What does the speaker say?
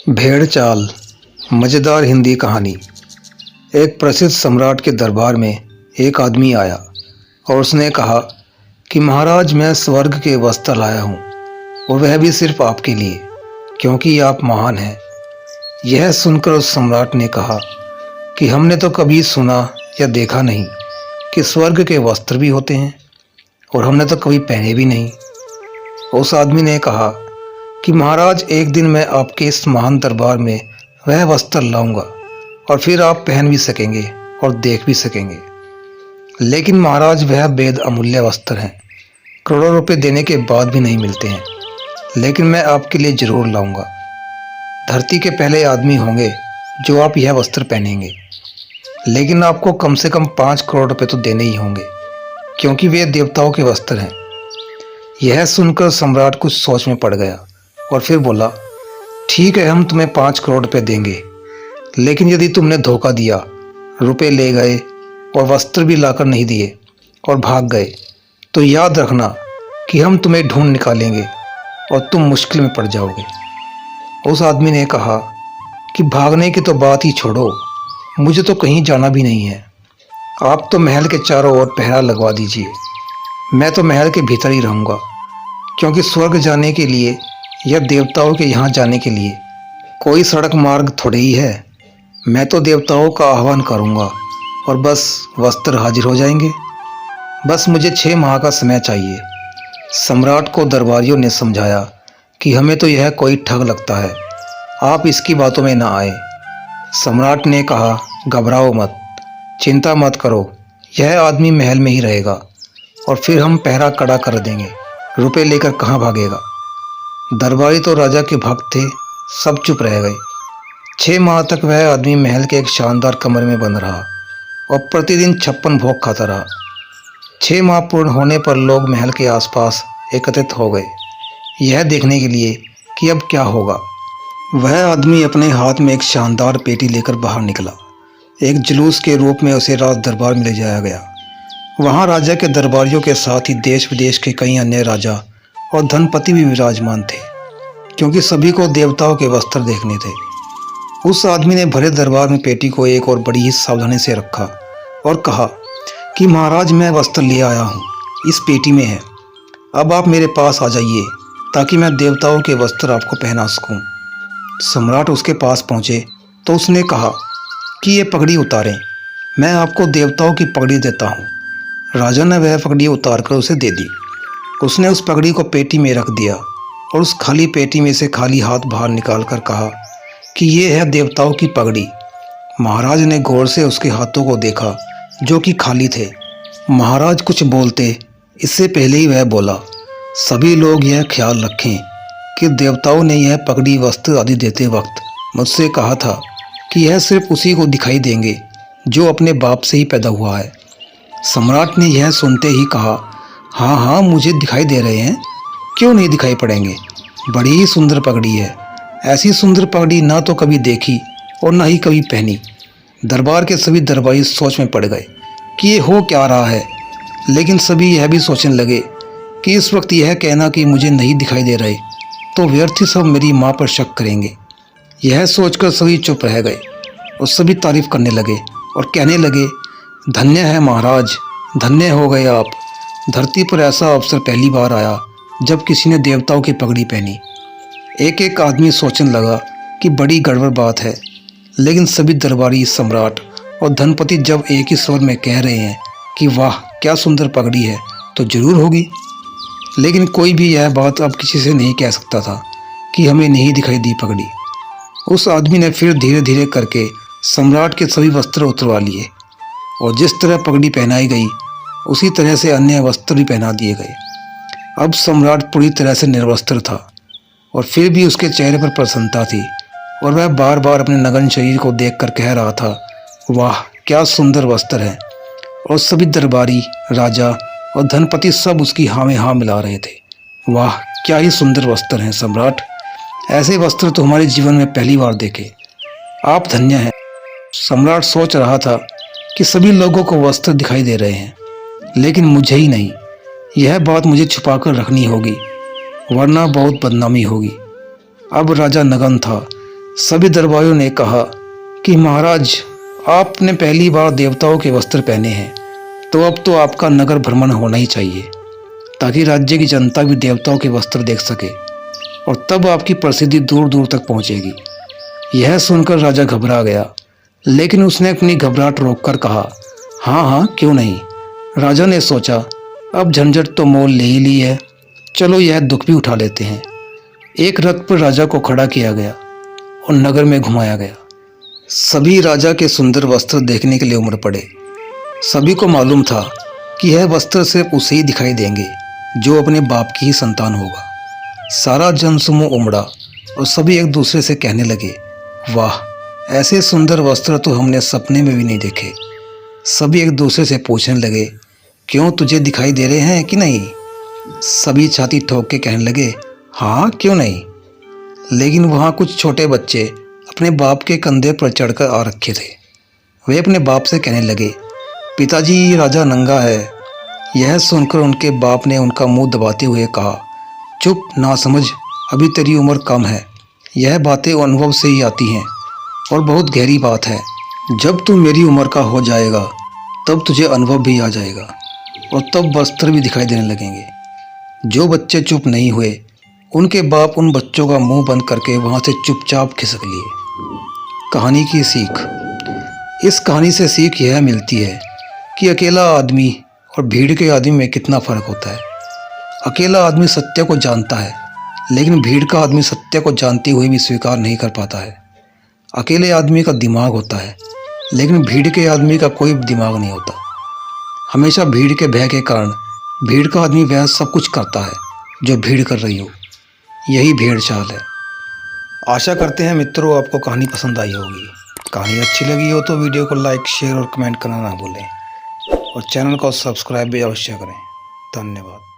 भेड़ चाल मज़ेदार हिंदी कहानी। एक प्रसिद्ध सम्राट के दरबार में एक आदमी आया और उसने कहा कि महाराज, मैं स्वर्ग के वस्त्र लाया हूँ और वह भी सिर्फ आपके लिए, क्योंकि आप महान हैं। यह सुनकर उस सम्राट ने कहा कि हमने तो कभी सुना या देखा नहीं कि स्वर्ग के वस्त्र भी होते हैं, और हमने तो कभी पहने भी नहीं। उस आदमी ने कहा कि महाराज, एक दिन मैं आपके इस महान दरबार में वह वस्त्र लाऊंगा और फिर आप पहन भी सकेंगे और देख भी सकेंगे। लेकिन महाराज, वह बेद अमूल्य वस्त्र हैं, करोड़ों रुपए देने के बाद भी नहीं मिलते हैं, लेकिन मैं आपके लिए जरूर लाऊंगा। धरती के पहले आदमी होंगे जो आप यह वस्त्र पहनेंगे, लेकिन आपको कम से कम 5 करोड़ रुपए तो देने ही होंगे, क्योंकि वे देवताओं के वस्त्र हैं। यह सुनकर सम्राट कुछ सोच में पड़ गया और फिर बोला, ठीक है, हम तुम्हें 5 करोड़ रुपए देंगे, लेकिन यदि तुमने धोखा दिया, रुपए ले गए और वस्त्र भी लाकर नहीं दिए और भाग गए, तो याद रखना कि हम तुम्हें ढूंढ निकालेंगे और तुम मुश्किल में पड़ जाओगे। उस आदमी ने कहा कि भागने की तो बात ही छोड़ो, मुझे तो कहीं जाना भी नहीं है। आप तो महल के चारों ओर पहरा लगवा दीजिए, मैं तो महल के भीतर ही रहूँगा, क्योंकि स्वर्ग जाने के लिए या देवताओं के यहाँ जाने के लिए कोई सड़क मार्ग थोड़े ही है। मैं तो देवताओं का आह्वान करूँगा और बस वस्त्र हाजिर हो जाएंगे। बस मुझे 6 माह का समय चाहिए। सम्राट को दरबारियों ने समझाया कि हमें तो यह कोई ठग लगता है, आप इसकी बातों में ना आए। सम्राट ने कहा, घबराओ मत, चिंता मत करो, यह आदमी महल में ही रहेगा और फिर हम पहरा कड़ा कर देंगे, रुपए लेकर कहाँ भागेगा। दरबारी तो राजा के भक्त थे, सब चुप रह गए। 6 माह तक वह आदमी महल के एक शानदार कमरे में बंद रहा और प्रतिदिन 56 भोग खाता रहा। 6 माह पूर्ण होने पर लोग महल के आसपास एकत्रित हो गए, यह देखने के लिए कि अब क्या होगा। वह आदमी अपने हाथ में एक शानदार पेटी लेकर बाहर निकला। एक जुलूस के रूप में उसे राज दरबार में ले जाया गया। वहाँ राजा के दरबारियों के साथ ही देश विदेश के कई अन्य राजा और धनपति भी विराजमान थे, क्योंकि सभी को देवताओं के वस्त्र देखने थे। उस आदमी ने भरे दरबार में पेटी को एक और बड़ी ही सावधानी से रखा और कहा कि महाराज, मैं वस्त्र ले आया हूँ, इस पेटी में है। अब आप मेरे पास आ जाइए ताकि मैं देवताओं के वस्त्र आपको पहना सकूँ। सम्राट उसके पास पहुँचे तो उसने कहा कि ये पगड़ी उतारें, मैं आपको देवताओं की पगड़ी देता हूँ। राजा ने वह पगड़ी उतार कर उसे दे दी। उसने उस पगड़ी को पेटी में रख दिया और उस खाली पेटी में से खाली हाथ बाहर निकाल कर कहा कि ये है देवताओं की पगड़ी। महाराज ने गौर से उसके हाथों को देखा जो कि खाली थे। महाराज कुछ बोलते इससे पहले ही वह बोला, सभी लोग यह ख्याल रखें कि देवताओं ने यह पगड़ी वस्त्र आदि देते वक्त मुझसे कहा था कि यह सिर्फ उसी को दिखाई देंगे जो अपने बाप से ही पैदा हुआ है। सम्राट ने यह सुनते ही कहा, हाँ हाँ, मुझे दिखाई दे रहे हैं, क्यों नहीं दिखाई पड़ेंगे, बड़ी ही सुंदर पगड़ी है। ऐसी सुंदर पगड़ी ना तो कभी देखी और ना ही कभी पहनी। दरबार के सभी दरबारी सोच में पड़ गए कि ये हो क्या रहा है, लेकिन सभी यह भी सोचने लगे कि इस वक्त यह कहना कि मुझे नहीं दिखाई दे रहे तो व्यर्थ ही सब मेरी माँ पर शक करेंगे। यह सोचकर सभी चुप रह गए और सभी तारीफ करने लगे और कहने लगे, धन्य है महाराज, धन्य हो गए आप। धरती पर ऐसा अवसर पहली बार आया जब किसी ने देवताओं की पगड़ी पहनी। एक एक आदमी सोचने लगा कि बड़ी गड़बड़ बात है, लेकिन सभी दरबारी, सम्राट और धनपति जब एक ही स्वर में कह रहे हैं कि वाह क्या सुंदर पगड़ी है, तो जरूर होगी। लेकिन कोई भी यह बात अब किसी से नहीं कह सकता था कि हमें नहीं दिखाई दी पगड़ी। उस आदमी ने फिर धीरे धीरे करके सम्राट के सभी वस्त्र उतरवा लिए और जिस तरह पगड़ी पहनाई गई उसी तरह से अन्य वस्त्र भी पहना दिए गए। अब सम्राट पूरी तरह से निर्वस्त्र था और फिर भी उसके चेहरे पर प्रसन्नता थी और वह बार बार अपने नग्न शरीर को देखकर कह रहा था, वाह क्या सुंदर वस्त्र है। और सभी दरबारी, राजा और धनपति सब उसकी हाँ में हाँ मिला रहे थे। वाह क्या ही सुंदर वस्त्र हैं सम्राट, ऐसे वस्त्र तो हमारे जीवन में पहली बार देखे, आप धन्य हैं। सम्राट सोच रहा था कि सभी लोगों को वस्त्र दिखाई दे रहे हैं, लेकिन मुझे ही नहीं। यह बात मुझे छुपाकर रखनी होगी, वरना बहुत बदनामी होगी। अब राजा नगन था सभी दरबारियों ने कहा कि महाराज, आपने पहली बार देवताओं के वस्त्र पहने हैं, तो अब तो आपका नगर भ्रमण होना ही चाहिए, ताकि राज्य की जनता भी देवताओं के वस्त्र देख सके और तब आपकी प्रसिद्धि दूर दूर तक पहुंचेगी। यह सुनकर राजा घबरा गया, लेकिन उसने अपनी घबराहट रोककर कहा, हाँ हाँ, क्यों नहीं। राजा ने सोचा, अब झंझट तो मोल ले ही ली है, चलो यह दुख भी उठा लेते हैं। एक रथ पर राजा को खड़ा किया गया और नगर में घुमाया गया। सभी राजा के सुंदर वस्त्र देखने के लिए उमड़ पड़े। सभी को मालूम था कि यह वस्त्र सिर्फ उसे ही दिखाई देंगे जो अपने बाप की ही संतान होगा। सारा जनसमूह उमड़ा और सभी एक दूसरे से कहने लगे, वाह, ऐसे सुंदर वस्त्र तो हमने सपने में भी नहीं देखे। सभी एक दूसरे से पूछने लगे, क्यों, तुझे दिखाई दे रहे हैं कि नहीं? सभी छाती ठोक के कहने लगे, हाँ, क्यों नहीं। लेकिन वहाँ कुछ छोटे बच्चे अपने बाप के कंधे पर चढ़कर आ रखे थे। वे अपने बाप से कहने लगे, पिताजी, राजा नंगा है। यह सुनकर उनके बाप ने उनका मुंह दबाते हुए कहा, चुप, ना समझ, अभी तेरी उम्र कम है। यह बातें अनुभव से ही आती हैं और बहुत गहरी बात है। जब तू मेरी उम्र का हो जाएगा तब तुझे अनुभव भी आ जाएगा और तब वस्त्र भी दिखाई देने लगेंगे। जो बच्चे चुप नहीं हुए, उनके बाप उन बच्चों का मुंह बंद करके वहाँ से चुपचाप खिसक लिए। कहानी की सीख। इस कहानी से सीख यह मिलती है कि अकेला आदमी और भीड़ के आदमी में कितना फ़र्क होता है। अकेला आदमी सत्य को जानता है, लेकिन भीड़ का आदमी सत्य को जानते हुए भी स्वीकार नहीं कर पाता है। अकेले आदमी का दिमाग होता है, लेकिन भीड़ के आदमी का कोई दिमाग नहीं होता। हमेशा भीड़ के भय के कारण भीड़ का आदमी वह सब कुछ करता है जो भीड़ कर रही हो। यही भेड़ चाल है। आशा करते हैं मित्रों, आपको कहानी पसंद आई होगी। कहानी अच्छी लगी हो तो वीडियो को लाइक, शेयर और कमेंट करना ना भूलें और चैनल को सब्सक्राइब भी अवश्य करें। धन्यवाद।